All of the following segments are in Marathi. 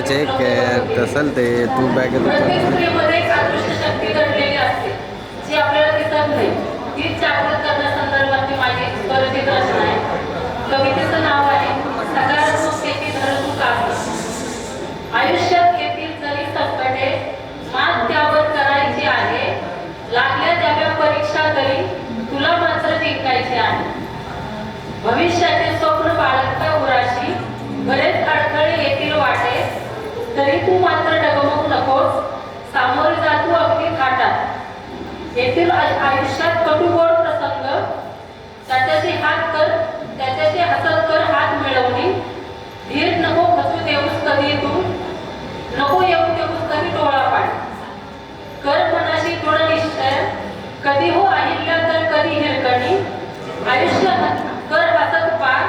चेक कर असेल ते तू बॅगेत प्रत्येक स्त्रीमध्ये एक अदृश्य शक्ती दडलेली असते जी आपल्याला दिसत नाही. तीच जागृत करण्यासंदर्भातली माझी स्वरचित रचना आहे. कवितेचं नाव आहे सकारात्मकतेची धरतू काढ. आयुष्यात येथील जरी संकटे मात त्यावर करायची आहे. लागल्या द्याव्या परीक्षा तरी तुला मात्र जिंकायची आहे. भविष्याचे स्वप्न बाळगता उराशी बरेच अडथळे येतील वाटे, तरी तू मात्र डगमगू नकोस. सामोरे जा तू अगदी थाटात. येथील आयुष्यात कटुगोड प्रसंग त्याच्याशी हसत कर हात मिळवणी. धीर नको खचू देऊस कधी तू, नको येऊ देऊस कधी डोळा पाड. कर मनाशी दृढ निश्चय, कधी हो अहिल्या तर कधी हिरकणी. आयुष्य कर हसत पार,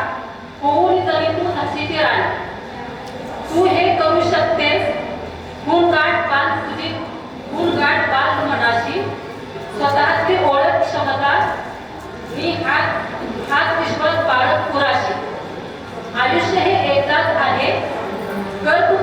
होऊन तरी तू हसीची राणी. तू हे करू शकतेस, गुणगाठ बांध मनाशी. स्वतःची ओळख क्षमता मी हात विश्वास बाळग पुराशी. आयुष्य हे एकदाच आहे, कर तू